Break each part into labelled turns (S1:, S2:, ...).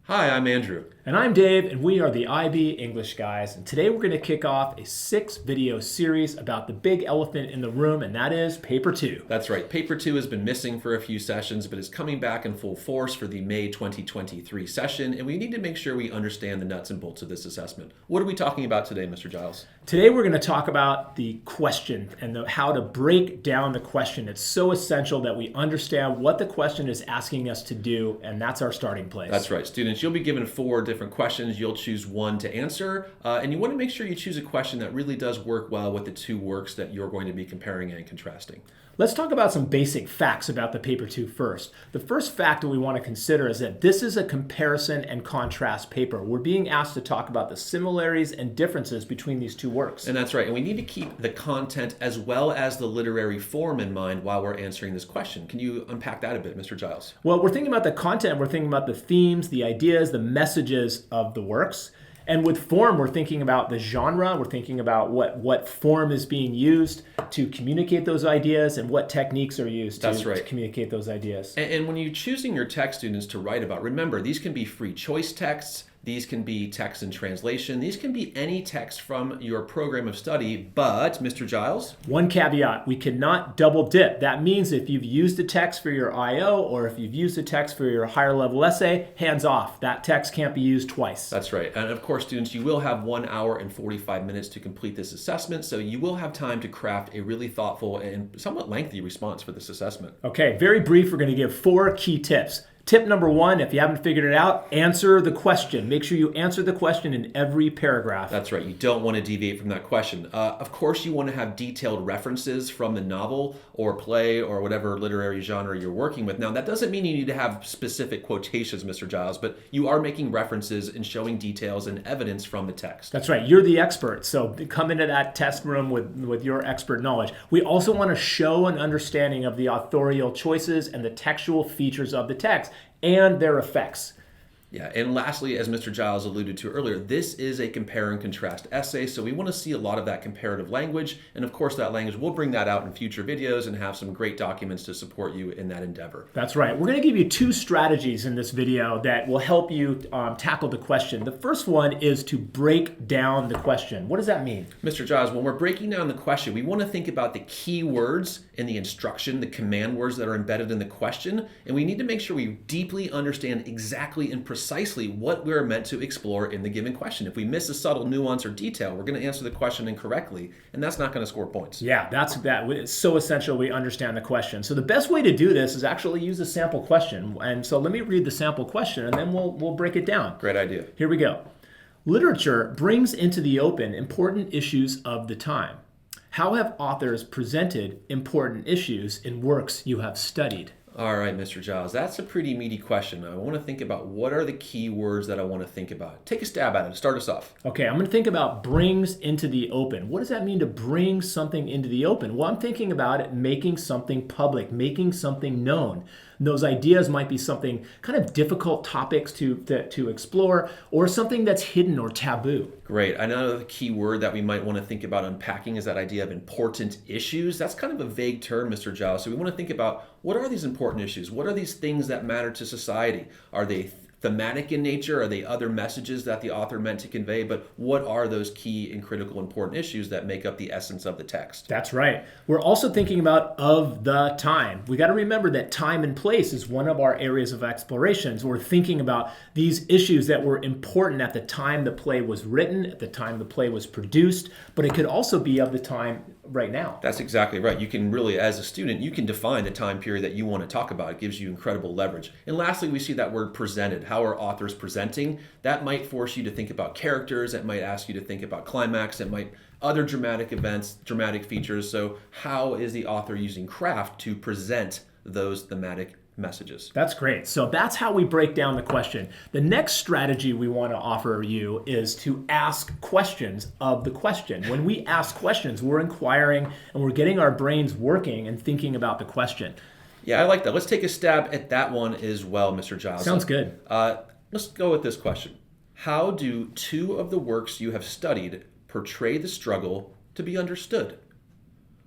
S1: Hi, I'm Andrew.
S2: And I'm Dave, and we are the IB English guys. And today we're going to kick off a 6-video series about the big elephant in the room, and that is Paper 2.
S1: That's right. Paper 2 has been missing for a few sessions, but is coming back in full force for the May 2023 session, and we need to make sure we understand the nuts and bolts of this assessment. What are we talking about today, Mr. Giles?
S2: Today we're going to talk about the question and how to break down the question. It's so essential that we understand what the question is asking us to do, and that's our starting place.
S1: That's right. Students, you'll be given 4 different questions. You'll choose one to answer, and you want to make sure you choose a question that really does work well with the 2 works that you're going to be comparing and contrasting.
S2: Let's talk about some basic facts about the Paper 2 first. The first fact that we want to consider is that this is a comparison and contrast paper. We're being asked to talk about the similarities and differences between these 2 works.
S1: And that's right. And we need to keep the content as well as the literary form in mind while we're answering this question. Can you unpack that a bit, Mr. Giles?
S2: Well, we're thinking about the content, we're thinking about the themes, the ideas, the messages of the works. And with form, we're thinking about the genre, we're thinking about what form is being used to communicate those ideas and what techniques are used to communicate those ideas.
S1: And when you're choosing your text, students, to write about, remember, these can be free choice texts, these can be text in translation, these can be any text from your program of study, but, Mr. Giles?
S2: One caveat, we cannot double dip. That means if you've used a text for your IO or if you've used a text for your higher level essay, hands off. That text can't be used twice.
S1: That's right. And of course, students, you will have 1 hour and 45 minutes to complete this assessment, so you will have time to craft a really thoughtful and somewhat lengthy response for this assessment.
S2: Okay, very brief. We're going to give 4 key tips. Tip number 1, if you haven't figured it out, answer the question. Make sure you answer the question in every paragraph.
S1: That's right. You don't want to deviate from that question. Of course, you want to have detailed references from the novel or play or whatever literary genre you're working with. Now, that doesn't mean you need to have specific quotations, Mr. Giles, but you are making references and showing details and evidence from the text.
S2: That's right. You're the expert, so come into that test room with your expert knowledge. We also want to show an understanding of the authorial choices and the textual features of the text and their effects.
S1: Yeah, and lastly, as Mr. Giles alluded to earlier, this is a compare and contrast essay, so we want to see a lot of that comparative language, and of course that language, we'll bring that out in future videos and have some great documents to support you in that endeavor.
S2: That's right. We're going to give you 2 strategies in this video that will help you tackle the question. The first one is to break down the question. What does that mean?
S1: Mr. Giles, when we're breaking down the question, we want to think about the key words in the instruction, the command words that are embedded in the question, and we need to make sure we deeply understand exactly and precisely what we're meant to explore in the given question. If we miss a subtle nuance or detail, we're going to answer the question incorrectly, and that's not going to score points.
S2: Yeah, it's so essential we understand the question. So the best way to do this is actually use a sample question. And so let me read the sample question, and then we'll break it down.
S1: Great idea.
S2: Here we go. Literature brings into the open important issues of the time. How have authors presented important issues in works you have studied?
S1: All right, Mr. Giles, that's a pretty meaty question. I want to think about what are the key words that I want to think about. Take a stab at it. Start us off.
S2: Okay, I'm going to think about brings into the open. What does that mean to bring something into the open? Well, I'm thinking about it making something public, making something known. Those ideas might be something kind of difficult topics to explore or something that's hidden or taboo.
S1: Great. Another key word that we might want to think about unpacking is that idea of important issues. That's kind of a vague term, Mr. Giles. So we want to think about what are these important issues? What are these things that matter to society? Are they thematic in nature? Are they other messages that the author meant to convey? But what are those key and critical important issues that make up the essence of the text?
S2: That's right. We're also thinking about of the time. We got to remember that time and place is one of our areas of explorations. We're thinking about these issues that were important at the time the play was written, at the time the play was produced, but it could also be of the time right now.
S1: That's exactly right. You can really, as a student, you can define the time period that you want to talk about. It gives you incredible leverage. And lastly, we see that word presented. How are authors presenting? That might force you to think about characters. It might ask you to think about climax. It might other dramatic events, dramatic features. So how is the author using craft to present those thematic messages?
S2: That's great. So that's how we break down the question. The next strategy we want to offer you is to ask questions of the question. When we ask questions, we're inquiring and we're getting our brains working and thinking about the question.
S1: Yeah, I like that. Let's take a stab at that one as well, Mr. Giles.
S2: Sounds good.
S1: Let's go with this question. How do 2 of the works you have studied portray the struggle to be understood?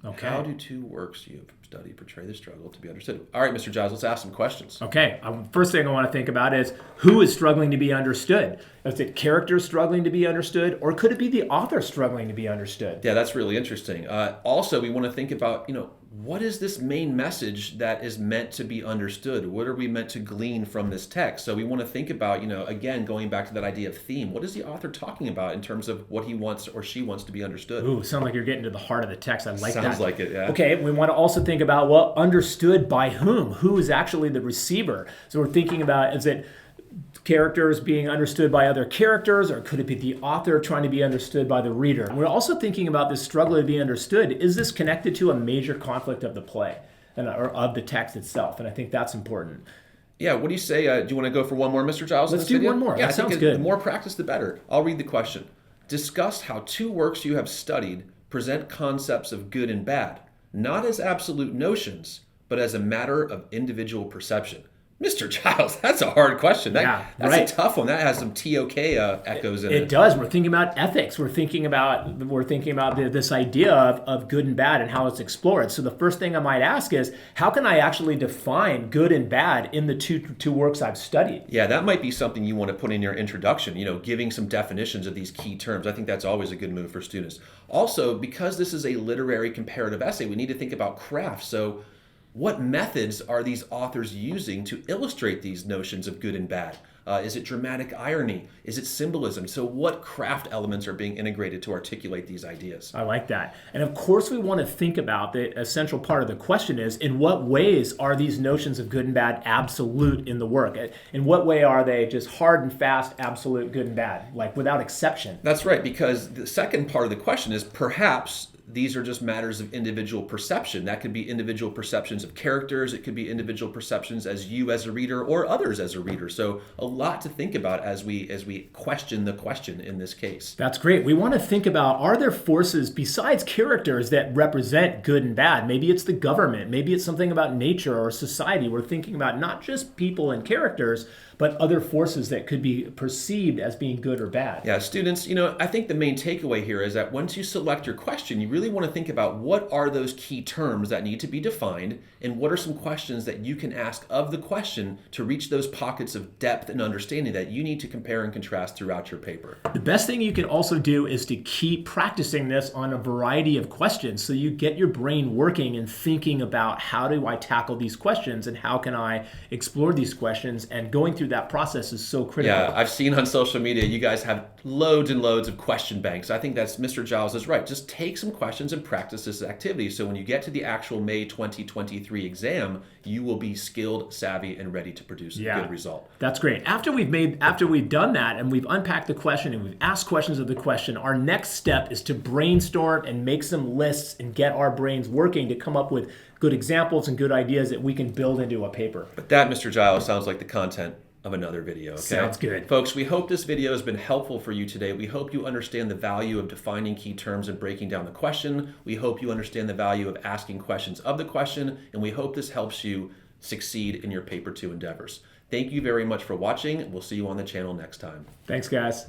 S2: Okay.
S1: How do 2 works you've study portray the struggle to be understood. All right, Mr. Giles, let's ask some questions.
S2: Okay, first thing I want to think about is who is struggling to be understood? Is it characters struggling to be understood, or could it be the author struggling to be understood?
S1: Yeah, that's really interesting. Also, we want to think about, what is this main message that is meant to be understood? What are we meant to glean from this text? So we want to think about, again, going back to that idea of theme. What is the author talking about in terms of what he wants or she wants to be understood?
S2: Ooh, sounds like you're getting to the heart of the text. I like that.
S1: Sounds like it, yeah.
S2: Okay, we want to also think about, well, understood by whom? Who is actually the receiver? So we're thinking about, is it characters being understood by other characters, or could it be the author trying to be understood by the reader? And we're also thinking about this struggle to be understood. Is this connected to a major conflict of the play or of the text itself? And I think that's important.
S1: Yeah, what do you say? Do you want to go for one more, Mr. Giles?
S2: Let's do one more.
S1: Yeah,
S2: That
S1: I think
S2: sounds good.
S1: The more practice, the better. I'll read the question. Discuss how two works you have studied present concepts of good and bad, not as absolute notions, but as a matter of individual perception. Mr. Giles, that's a hard question. That's
S2: right.
S1: a tough one. That has some TOK echoes in it.
S2: It does. We're thinking about ethics. We're thinking about this idea of good and bad and how it's explored. So the first thing I might ask is, how can I actually define good and bad in the two works I've studied?
S1: Yeah, that might be something you want to put in your introduction, giving some definitions of these key terms. I think that's always a good move for students. Also, because this is a literary comparative essay, we need to think about craft. So what methods are these authors using to illustrate these notions of good and bad? Is it dramatic irony? Is it symbolism? So what craft elements are being integrated to articulate these ideas?
S2: I like that. And of course, we want to think about the essential part of the question is, in what ways are these notions of good and bad absolute in the work? In what way are they just hard and fast, absolute good and bad, like without exception?
S1: That's right, because the second part of the question is perhaps these are just matters of individual perception. That could be individual perceptions of characters. It could be individual perceptions as you as a reader or others as a reader. So a lot to think about as we question the question in this case.
S2: That's great. We want to think about, are there forces besides characters that represent good and bad? Maybe it's the government. Maybe it's something about nature or society. We're thinking about not just people and characters, but other forces that could be perceived as being good or bad.
S1: Yeah, students, I think the main takeaway here is that once you select your question, you really want to think about what are those key terms that need to be defined, and what are some questions that you can ask of the question to reach those pockets of depth and understanding that you need to compare and contrast throughout your paper.
S2: The best thing you can also do is to keep practicing this on a variety of questions so you get your brain working and thinking about, how do I tackle these questions and how can I explore these questions, and going through that process is so critical.
S1: Yeah, I've seen on social media you guys have loads and loads of question banks. I think that's Mr. Giles is right. Just take some questions and practice this activity. So when you get to the actual May 2023 exam, you will be skilled, savvy, and ready to produce a good result.
S2: That's great. After we've done that and we've unpacked the question and we've asked questions of the question, our next step is to brainstorm and make some lists and get our brains working to come up with good examples and good ideas that we can build into a paper.
S1: But that, Mr. Giles, sounds like the content of another video. Okay?
S2: Sounds good.
S1: Folks, we hope this video has been helpful for you today. We hope you understand the value of defining key terms and breaking down the question. We hope you understand the value of asking questions of the question, and we hope this helps you succeed in your Paper 2 endeavors. Thank you very much for watching. We'll see you on the channel next time.
S2: Thanks, guys.